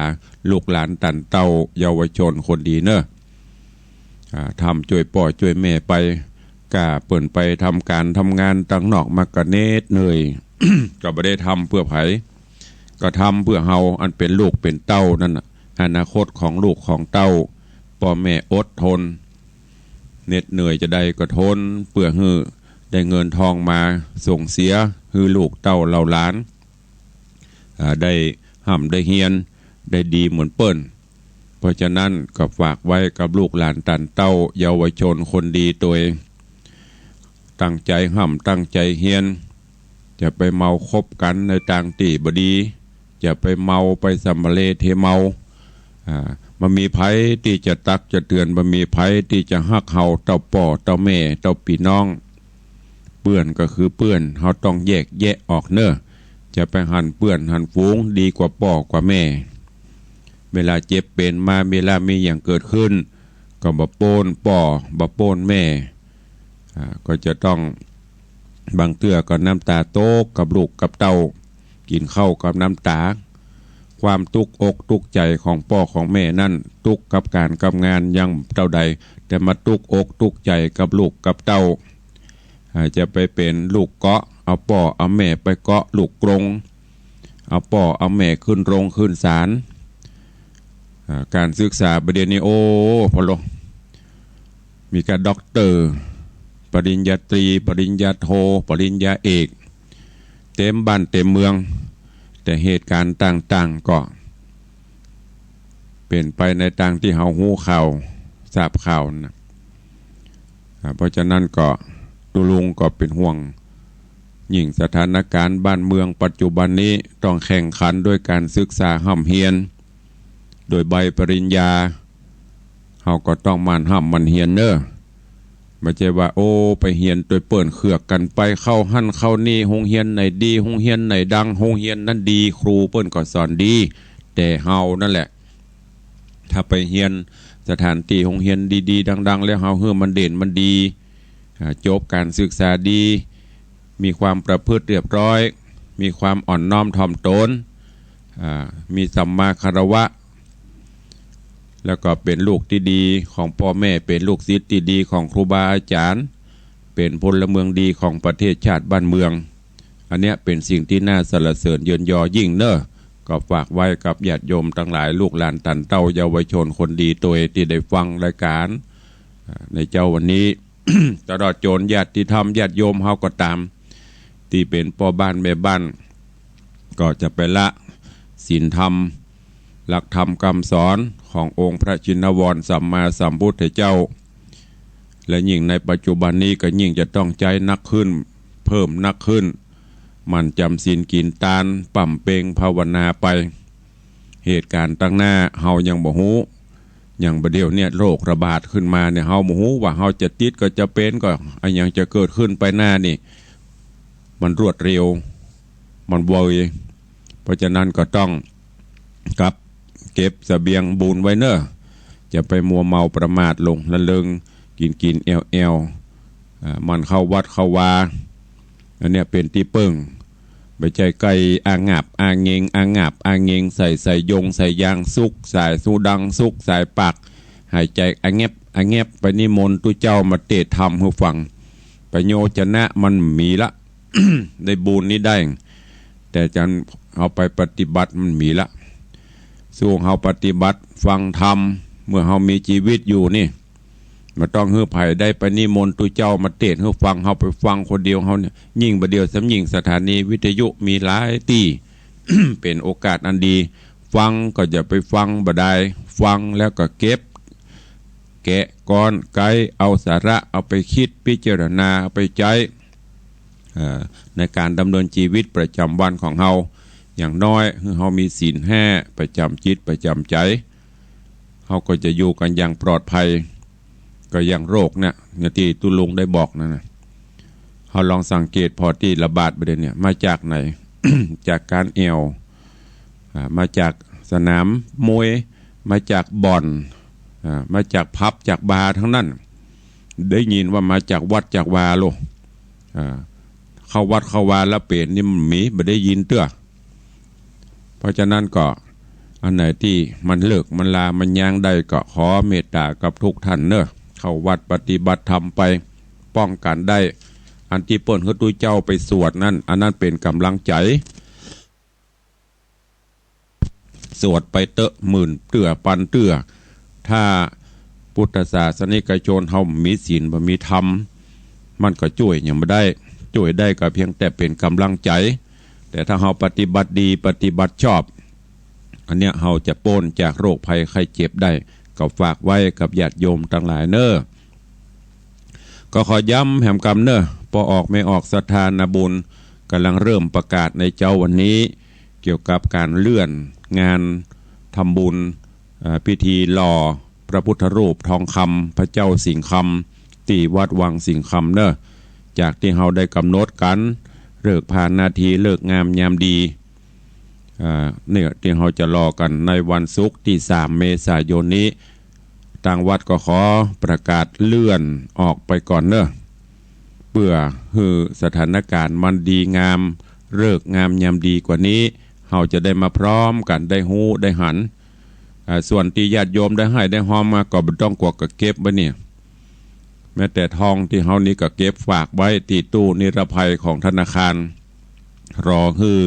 ลูกหลานตันเต้าเยาวชนคนดีเนอะทำช่วยป่อช่วยแม่ไปกะเปิ่นไปทำการทำงานตั้งนอกมากระเนตเหนื่อย ก็ไม่ได้ทำเพื่อไผก็ทำเพื่อเฮาอันเป็นลูกเป็นเต้านั่นน่ะอนาคตของลูกของเต้าพ่อแม่อดทนเหน็ดเหนื่อยจะได้ก็ทนเพื่อฮื้อได้เงินทองมาส่งเสียฮื้อลูกเต้าเราหลานได้ห่ำได้เฮียนได้ดีเหมือนเปิ้นเพราะฉะนั้นก็ฝากไว้กับลูกหลานตันเต้าเยาวชนคนดีตัวเองตั้งใจห่ำตั้งใจเฮียนจะไปเมาคบกันในทางตีบดีจะไปเมาไปสัมมาเลเทเมามันมีไผที่จะตักจะเตือนมันมีไผที่จะฮักเฮาเต้าป่อเต้าแม่เต้าพี่น้องเปื้อนก็คือเปื้อนเฮาต้องแยกแยะออกเนอะจะไปหันเปื้อนหันฟูงดีกว่าป่อกว่าแม่เวลาเจ็บเป็นมาเวลามีอย่างเกิดขึ้นก็บ่โปนป่อบ่โปนแม่ก็จะต้องบางเตื้อก็น้ำตาโตกกับลูกกับเต้ากินข้าวกับน้ำตาความตุกอกตุกใจของพ่อของแม่นั่นตุกกับการกับงานยังเท่าใดแต่มาตุกอกตุกใจกับลูกกับเต้าจะไปเป็นลูกเกาะเอาพ่อเอาแม่ไปเกาะลูกกรงเอาพ่อเอาแม่ขึ้นโรงขึ้นศาลการศึกษาประเด็นนี้โอ้พอลงมีการด็อกเตอร์ปริญญาตรีปริญญาโทปริญญาเอกเต็มบ้านเต็มเมืองแต่เหตุการณ์ต่างๆก็เป็นไปในทางที่เฮาหู้ข่าวทราบข่าวนะเพราะฉะนั้นก็ตุลุงก็เป็นห่วงยิ่งสถานการณ์บ้านเมืองปัจจุบันนี้ต้องแข่งขันด้วยการศึกษาห่ำเฮียนโดยใบปริญญาเฮาก็ต้องมันห่ำมันเฮียนเนอะไม่ใช่ว่าโอ้ไปเฮียนโดยเปิ่นเขือกกันไปเข้าหั่นเข้านี่โรงเฮียนไหนดีโรงเฮียนไหนดังโรงเฮียนนั้นดีครูเปิ่นก็สอนดีแต่เฮานั่นแหละถ้าไปเฮียนสถานที่โรงเฮียนดีๆดังๆแล้วเฮาเฮือมันเด่นมันดีจบการศึกษาดีมีความประพฤติเรียบร้อยมีความอ่อนน้อมถ่อมตนมีสัมมาคารวะแล้วก็เป็นลูกที่ดีของพ่อแม่เป็นลูกศิษย์ที่ดีของครูบาอาจารย์เป็นพลเมืองดีของประเทศชาติบ้านเมืองอันเนี้ยเป็นสิ่งที่น่าสรรเสริญเยินยอยิ่งเนอะก็ฝากไว้กับญาติโยมทั้งหลายลูกหลานตันเต้าเยาวชนคนดีตัวที่ได้ฟังรายการในเจ้าวันนี้ ตลอดจนญาติธรรมญาติโยมเฮาก็ตามที่เป็นพ่อบ้านแม่บ้านก็จะไปละศีลธรรมหลักธรรมคำสอนขององค์พระชินวรสัมมาสัมพุทธเจ้าและยิ่งในปัจจุบันนี้ก็ยิ่งจะต้องใจนักขึ้นเพิ่มนักขึ้นมันจำศีลกินตานปั่มเปงภาวนาไปเหตุการณ์ตั้งหน้าเฮายังบ่ฮู้อย่างประเดี๋ยวเนี่ยโรคระบาดขึ้นมาเนี่ยเฮาบ่ฮู้ว่าเฮาจะติดก็จะเป็นก็อันยังจะเกิดขึ้นไปหน้านี่มันรวดเร็วมันไวเพราะฉะนั้นก็ต้องกับเก็บเสบียงบุญไว้เนอะจะไปมัวเมาประมาทลงละเลงกินแอลมันเข้าวัดเข้าวาอันเนี้ยเป็นที่เปิ้งไม่ใช่ไก่อ่างงับอ่างเงงอ่างงับอ่างเงงใส่ยงใส่ยางสุกสายสูดังสุกสายปากหายใจอ่างแงบไปนิมนต์ตุเจ้ามาเตะธรรมให้ฟังประโยชนะมันมีละ ได้บุญนี้ได้แต่จะเอาไปปฏิบัติมันมีละสู้เฮาปฏิบัติฟังธรรมเมื่อเฮามีชีวิตอยู่นี่มาต้องเฮือไผ่ได้ไปนิมนต์ตุเจ้ามาเทศน์เฮือฟังเฮาไปฟังคนเดียวเฮาเนี่ยยิ่งประเดียวสำยิ่งสถานีวิทยุมีหลายที่ เป็นโอกาสอันดีฟังก็จะไปฟังบ่ได้ฟังแล้วก็เก็บแกะก้อนไกเอาสาระเอาไปคิดพิจารณาเอาไปใช้ในการดำเนินชีวิตประจำวันของเฮาอย่างน้อยเฮามีศีล5ประจำจิตประจำใจเฮาก็จะอยู่กันอย่างปลอดภัยก็อย่างโรคเนี่ยที่ตุลุงได้บอกนั่นนะเฮาลองสังเกตพอที่ระบาดประเด็นเนี่ยมาจากไหน จากการแอว มาจากสนามมวยมาจากบ่อนมาจากพับจากบาร์ทั้งนั้นได้ยินว่ามาจากวัดจากวาโลเข้าวัดเข้าวาแล้วเปลี่ยนนี่มีไม่ได้ยินเตื้อเพราะฉะนั้นก็อันไหนที่มันเลิกมันลามันย่างได้ก็ขอเมตตากับทุกท่านเนอะเข้าวัดปฏิบัติธรรมไปป้องกันได้อันที่เปิ้นเขาตุ้ยเจ้าไปสวดนั่นอันนั้นเป็นกำลังใจสวดไปเตอะหมื่นเตื้อปันเตื้อถ้าพุทธศาสนิกชนเฮามีศีลบ่มีธรรมมันก็ช่วยยังไม่ได้ช่วยได้ก็เพียงแต่เป็นกำลังใจแต่ถ้าเฮาปฏิบัติดีปฏิบัติชอบอันเนี้ยเฮาจะพ้นจากโรคภัยไข้เจ็บได้ก็ฝากไว้กับญาติโยมทั้งหลายเนอะก็ขอย้ำแห่งกรรมเนอะพอออกไม่ออกศรัทธานาบุญกำลังเริ่มประกาศในเจ้าวันนี้เกี่ยวกับการเลื่อนงานทำบุญพิธีหล่อพระพุทธรูปทองคำพระเจ้าสิงห์คำที่วัดวังสิงห์คำเนอะจากที่เฮาได้กำหนดกันเลิกผ่านนาทีเลิกงามยามดีเนี่ยที่เราจะรอกันในวันศุกร์ที่3 เมษายนนี้ทางวัดก็ขอประกาศเลื่อนออกไปก่อนเนอะเพื่อให้สถานการณ์มันดีงามเลิกงามยามดีกว่านี้เราจะได้มาพร้อมกันได้หูได้หันส่วนที่ญาติโยมได้ให้ได้หอมมาก็ไม่ต้องกลัวกับเก็บไว้เนี่ยแม้แต่ทองที่เฮานี้ก็เก็บฝากไว้ที่ตู้นิรภัยของธนาคารรอคือ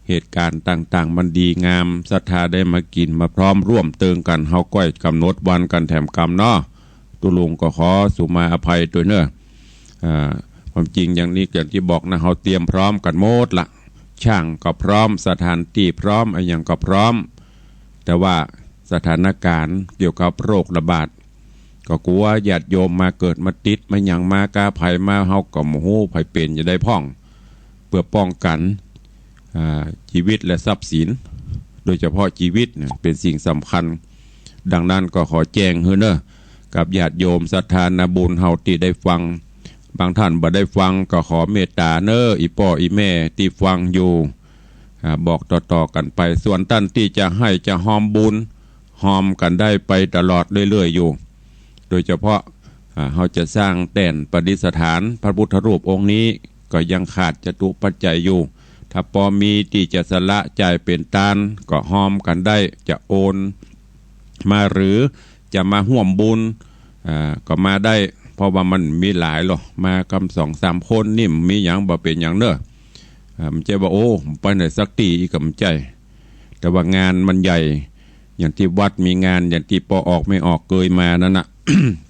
เหตุการณ์ต่างๆมันดีงามศรัทธาได้มากินมาพร้อมร่วมเติงกันเฮาก้อยกำหนดวันกันแถมกรรมเนาะตุลุงก็ขอสุมาอภัยตัวเนอะความจริงอย่างนี้อย่างที่บอกนะเฮาเตรียมพร้อมกันหมดละช่างก็พร้อมสถานที่พร้อมอะไรอย่างก็พร้อมแต่ว่าสถานการณ์เกี่ยวกับโรคระบาดก็กลัวญาติโยมมาเกิดมาติดมาอย่างมากาภัยมาเฮาก็โมโหภัยเป็นจะได้พ่องเพื่อป้องกันชีวิตและทรัพย์สินโดยเฉพาะชีวิตเป็นสิ่งสำคัญดังนั้นก็ขอแจ้งเฮ้อเนอะกับญาติโยมศรัทธานาบุญเฮาที่ได้ฟังบางท่านบ่ได้ฟังก็ขอเมตตาเนอะอีพ่ออีแม่ที่ฟังอยู่บอกต่อๆกันไปส่วนท่านที่จะให้จะหอมบุญหอมกันได้ไปตลอดเรื่อยๆอยู่โดยเฉพาะเขาจะสร้างแท่นประดิษฐานพระพุทธรูปองค์นี้ก็ยังขาดจตุปัจจัยอยู่ถ้าพอมีที่จะสละจ่ายเป็นตานก็หอมกันได้จะโอนมาหรือจะมาห่วมบุญก็มาได้เพราะว่ามันมีหลายหรอกมากำ2-3 คนนี่มีอย่างบ่เป็นอย่างเนอะมันจะว่าโอ้ไปไหนสักตีอีกกับใจแต่ว่างานมันใหญ่อย่างที่วัดมีงานอย่างที่พอออกไม่ออกเกยมานั่นนะ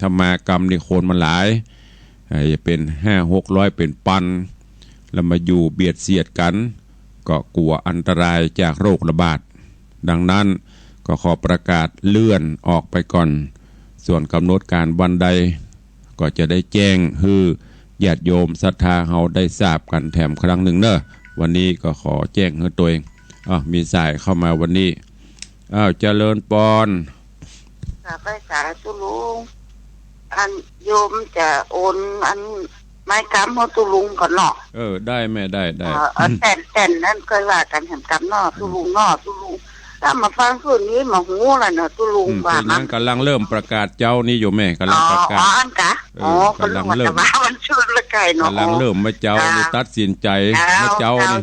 ธรรมากรรมนี่คนมันหลายจะเป็น500-600เป็นปันแล้วมาอยู่เบียดเสียดกันก็กลัวอันตรายจากโรคระบาดดังนั้นก็ขอประกาศเลื่อนออกไปก่อนส่วนกำหนดการวันใดก็จะได้แจ้งให้ญาติโยมศรัทธาเฮาได้ทราบกันแถมครั้งหนึ่งเนอะวันนี้ก็ขอแจ้งให้ตัวเองมีสายเข้ามาวันนี้เจริญปอนไปสาธุลุงอันโยมจะโอนอันไม้กำให้ตุลุงก่อนเนาะได้แม่ได้แต่นั่นเคยว่ากันแห่งกำเนาะตุลุงถ้ามาฟังคืนนี้มาหูล่ะเนาะตุลุงว่ามันกำลังเริ่มประกาศเจ้านี่อยู่แม่กำลังประกาศอันกะกำลังเริ่มมันชื่อละไก่เนาะกำลังเริ่มมาเจ้านี่ตัดสินใจมาเจ้านี่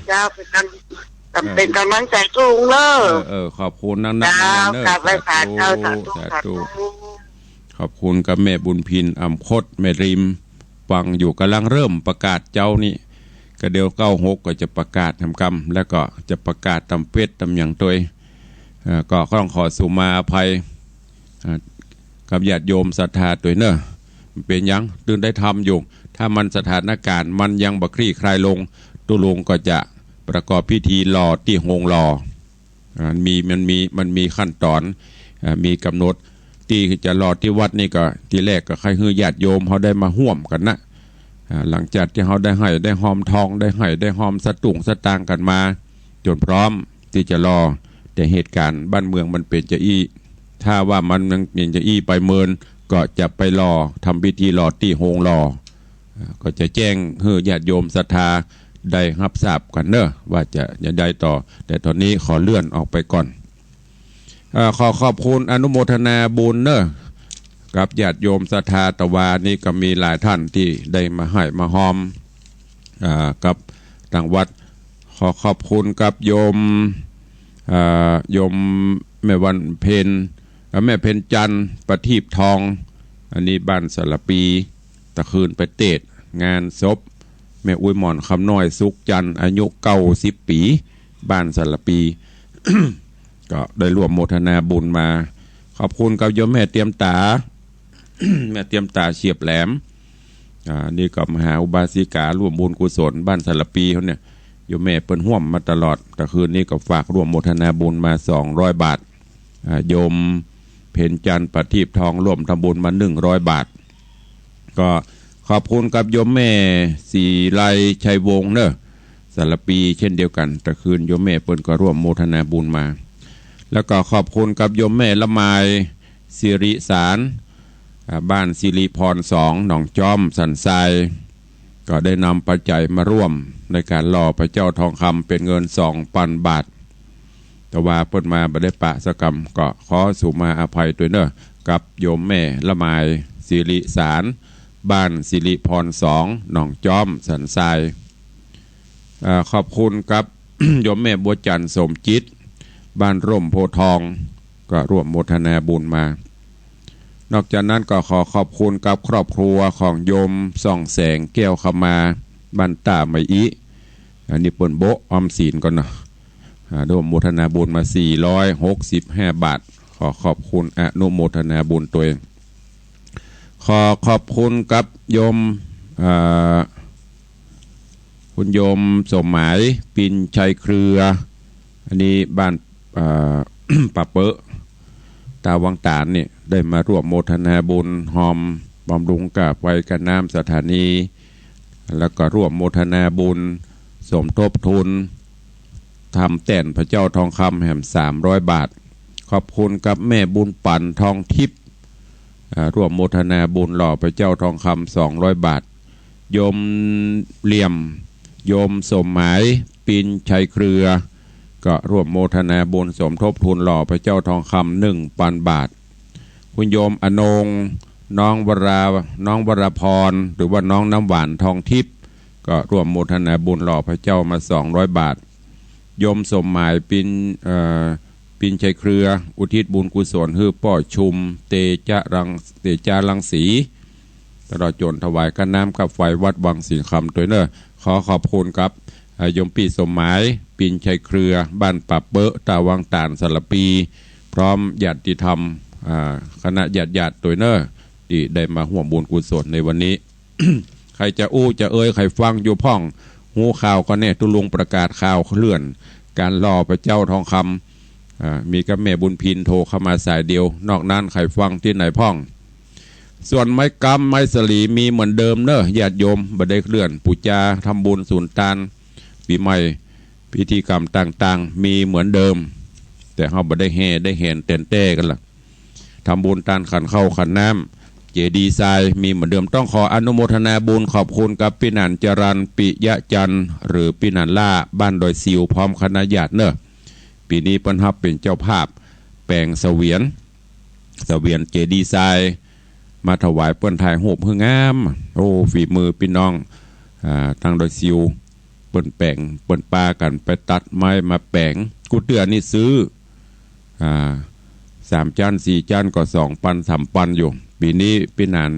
เป็นกำลังใจตุลุงเนอะขอบคุณนั่นเนอะสาธุขอบคุณกับแม่บุญพินอำคดแม่ริมฟังอยู่กำลังเริ่มประกาศเจ้านี่ก็เดี๋ยว96ก็จะประกาศทำกรรมแล้วก็จะประกาศตำเป็ดตำอย่างตัวก็ต้องขอสุมาอภัยกับญาติโยมศรัทธาตัวเนอะเป็นยังตื่นได้ทำอยู่ถ้ามันสถานการณ์มันยังบักคลี่คลายลงตุลุงก็จะประกอบพิธีหล่อที่โฮงหล่อมันมีขั้นตอนมีกำหนดที่จะหล่อที่วัดนี่ก็ทีแรกก็ใครฮือญาติโยมเขาได้มาห่วมกันนะหลังจากที่เขาได้ให้ได้หอมทองได้ให้ได้หอมสตุงสตางกันมาจนพร้อมที่จะรอแต่เหตุการณ์บ้านเมืองมันเป็นจะอี้ถ้าว่ามันยังเป็นจะอี้ไปเมินก็จะไปรอทำพิธีรอที่โฮงรอก็จะแจ้งให้ญาติโยมศรัทธา ได้รับทราบกันเนอะว่าจะได้ต่อแต่ตอนนี้ขอเลื่อนออกไปก่อนขอขอบคุณอนุโมทนาบุญเนอะกับญาติโยมศรัทธาตะวานี่ก็มีหลายท่านที่ได้มาให้มาหอมกับทางวัดขอขอบคุณกับโยมโยมแม่วันเพ็ญแม่เพ็ญจันทร์ประทีปทองอันนี้บ้านสารปีตะคืนไปเตดงานศพแม่อุ้ยหมอนคำน้อยสุกจันทร์อายุ90 ปีบ้านสารปี ก็ได้ร่วมโมทนาบุญมาขอบคุณกับโยมแม่เตรียมตา แม่เตรียมตาเฉียบแหลมนี่ก็มหาอุบาสิการ่วมบุญกุศลบ้านสารปีเขาเนี่ยโยมแม่เปิ้นห่วมมาตลอดแต่คืนนี้ก็ฝากร่วมโมทนาบุญมา200 บาทโยมเพ็ญจันทร์ประทีปทองร่วมทำบุญมา100 บาทก็ขอบคุณกับโยมแม่สีไลชัยวงศ์เนอะสารปีเช่นเดียวกันแต่คืนโยมแม่เปิ้นก็ร่วมโมทนาบุญมาแล้วก็ขอบคุณกับโยมแม่ละไมสิริสารบ้านสิริพร2หนองจอมสันทรายก็ได้นำปัจจัยมาร่วมในการหล่อพระเจ้าทองคำเป็นเงิน2,000 บาทแต่ว่าเปิ้นมาบ่ได้ปะสกรรมก็ขอสู่มาอภัยด้วยเนอะกับโยมแม่ละไมสิริสารบ้านสิริพร2หนองจอมสันทรายขอบคุณกับ โยมแม่บัวจันทร์สมจิตบ้านร่มโพทองก็ร่วมโมทนาบุญมานอกจากนั้นก็ขอขอบคุณกับครอบครัวของโยมส่องแสงแก้วขมาบ้านตาไมอิอันนี้ปนโบออมศีลก่อนนะร่วมโมทนาบุญมา465 บาทขอขอบคุณอนุโมทนาบุญตัวเองขอขอบคุณกับโยมคุณโยมสมหมายปินชัยเครืออันนี้บ้านป่าเปอะตาวังตาลเนี่ยได้มาร่วมโมทนาบุญหอมบำรุงกับไว้กันน้ำสถานีแล้วก็ร่วมโมทนาบุญสมทบทุนทำแต่นพระเจ้าทองคำแห่ม300 บาทขอบคุณกับแม่บุญปั่นทองทิพย์ร่วมโมทนาบุญหล่อพระเจ้าทองคำ200 บาทโยมเหลี่ยมโยมสมหมายปินชัยเครือก็ร่วมโมทนาบุญสมทบทุนหล่อพระเจ้าทองคำ1,000 บาทคุณโยมอนงน้องวราพรหรือว่าน้องน้ำหวานทองทิพย์ก็ร่วมโมทนาบุญหล่อพระเจ้ามา200 บาทโยมสมหมายปินชัยเครืออุทิศบุญกุศลให้ป่อชุมเตจารังสีตลอดจนถวายกันน้ำกับไฟวัดวังสิงคำตัวเนอขอขอบคุณครับโยมปีสมหมายปินชัยเครือบ้านปับเบอะตาวังตานสารปีพร้อมญาติธรรมคณะญาติตัวเนอที่ได้มาห่วมบุญกุศลในวันนี้ ใครจะอู้จะใครฟังอยู่พ่องหูข่าวก็เนี่ยตุลุงประกาศข่าวเลื่อนการล่อพระเจ้าทองคำมีกับแม่บุญพินโทรเข้ามาสายเดียวนอกนั้นใครฟังที่ไหนพ่องส่วนไม้กำไม้สลีมีเหมือนเดิมเนอะญาติโยมบ่ได้เลื่อนปูจาทำบุญสุนทานปีใหม่พิธีกรรมต่างๆมีเหมือนเดิมแต่เขาบ่ได้แห่ได้เห็นเต้นเต้กันล่ะทำบุญตานขันเข้าขันน้ำเจดีย์ทรายมีเหมือนเดิมต้องขออนุโมทนาบุญขอบคุณกับพี่นันจรันปิยะจันทร์หรือพี่นันล่าบ้านดอยซิวพร้อมคณะญาติเนอะปีนี้เปิ้นฮับเป็นเจ้าภาพแปลงเสวียนเจดีย์ทรายมาถวายเปิ้นถ่ายรูปเพื่องามโอ้ฝีมือพี่น้องทางดอยซิวเปิ้นแปลงเปิ้นปากันไปตัดไม้มาแปลงกูเตือนนี่ซื้อ3 จาน4 จานก็2,000 3,000อยู่ปีนี้พี่นัน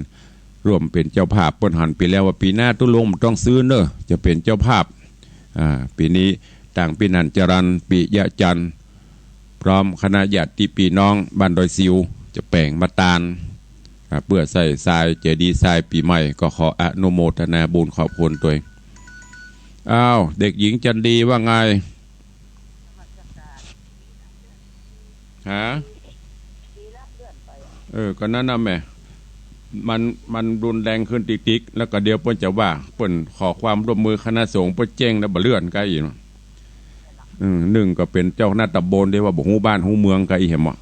ร่วมเป็นเจ้าภาพเปิ้นหันปีแล้วว่าปีหน้าตุลงต้องซื้อเนอะจะเป็นเจ้าภาพปีนี้ต่างพี่นันจรันปิยะจันทร์พร้อมคณะญาติพี่น้องบ้านดอยซิวจะแปลงมาตาลเพื่อใส่ทรายเจดีย์ทรายปีใหม่ก็ขออนุโมทนาบุญขอบคุณตัวเองอ้าวเด็กหญิงจันดีว่าไงฮะก็นั่นนะแม่มันรุนแรงขึ้นติ๊กๆแล้วก็เดี๋ยวเปิ้นจะว่าเปิ้นขอความร่วมมือคณะสงฆ์เปิ้นแจ้งแล้วบ่เลื่อนใกล้อีกหนึ่งก็เป็นเจ้าหน้าตำบลได้ว่าบ่ฮู้บ้านฮู้เมืองใกล้อีเห็นบ่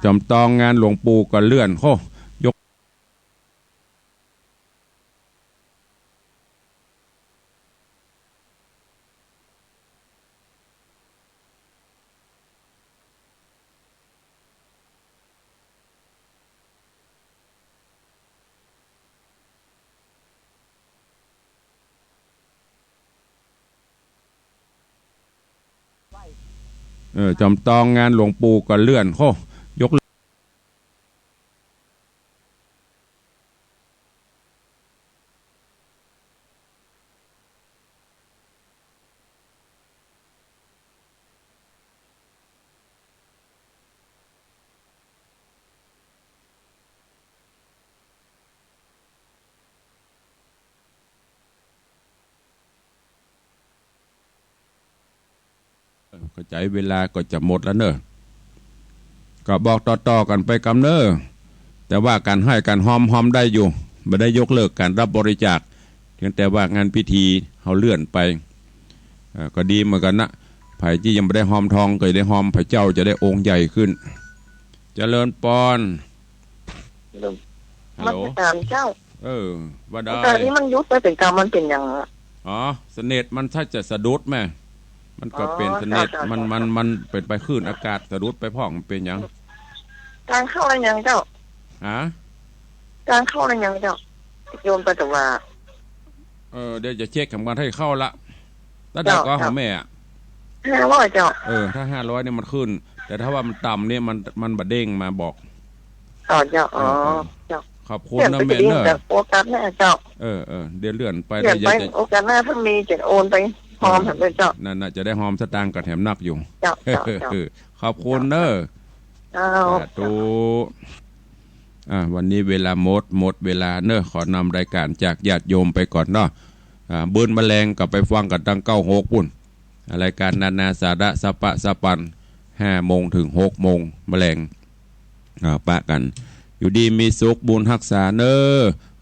จอมตองงานหลวงปู่ก็เลื่อนโค จอมตองงานหลวงปู่ก็เลื่อนโคยกกระจายเวลาก็จะหมดแล้วเนอะก็บอกต่อๆกันไปกำเนอแต่ว่าการให้การหอมได้อยู่ไม่ได้ยกเลิกการรับบริจาคเพียงแต่ว่างานพิธีเขาเลื่อนไปก็ดีเหมือนกันนะไผ่ที่ยังไม่ได้หอมทองก็จะได้หอมไผ่เจ้าจะได้องค์ใหญ่ขึ้นเจริญปอนฮัล มัน โหล ตามเจ้า ว่าได้ แต่นี้มันยุบไปเป็นกรรมมันเป็นอย่าง อ๋อเสน็จมันถ้าจะสะดุดแม่มันก็เป็นเสน็จมันเป็นไปคลื่นอากาศสะดุดไปพ่องเป็นยัง การเข้าอะไรอย่างเจ้า ฮะ การเข้าอะไรอย่างเจ้าโยมไปแต่ว่า เดี๋ยวจะเช็คคำกันให้เข้าละแล้วเดี๋ยวก็ของแม่500เจ้าถ้า500เนี่ยมันขึ้น แต่ถ้าว่ามันต่ำเนี่ยมันบะเด้งมาบอกเจ้าเจ้าขอบคุณนะแม่เนอะโอกาสหน้าเจ้าเดี๋ยวเลื่อนไปโอกาสหน้าถ้ามีจะโอนไปหอมแถมด้วยเจ้านั่นน่ะจะได้หอมสตางค์กับแถมนักอยู่เจ้าขอบคุณเนอะตูวันนี้เวลาหมดเวลาเนอะขอนำรายการจากญาติโยมไปก่อนเนาะบืนแมลงกับไปฟังกันตั้ง96ปุ่นรายการนานาสาระสปะสปัน5 โมงถึง6 โมงแมลงปะกันอยู่ดีมีสุขบุญรักษาเนอ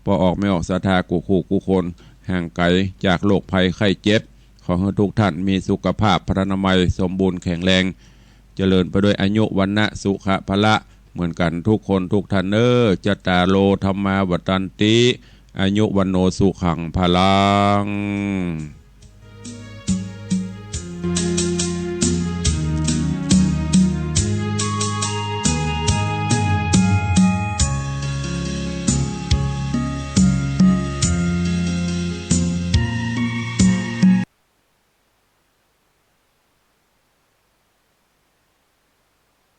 พอออกไม่ออกศรัทธากูคนห่างไกลจากโรคภัยไข้เจ็บขอให้ทุกท่านมีสุขภาพพรรณนามัยสมบูรณ์แข็งแรงเจริญไปด้วยอายุวันนะสุขะพละเหมือนกันทุกคนทุกท่านเนอจตารโลธรรมาวัตันติอายุวันโนสุขังพลัง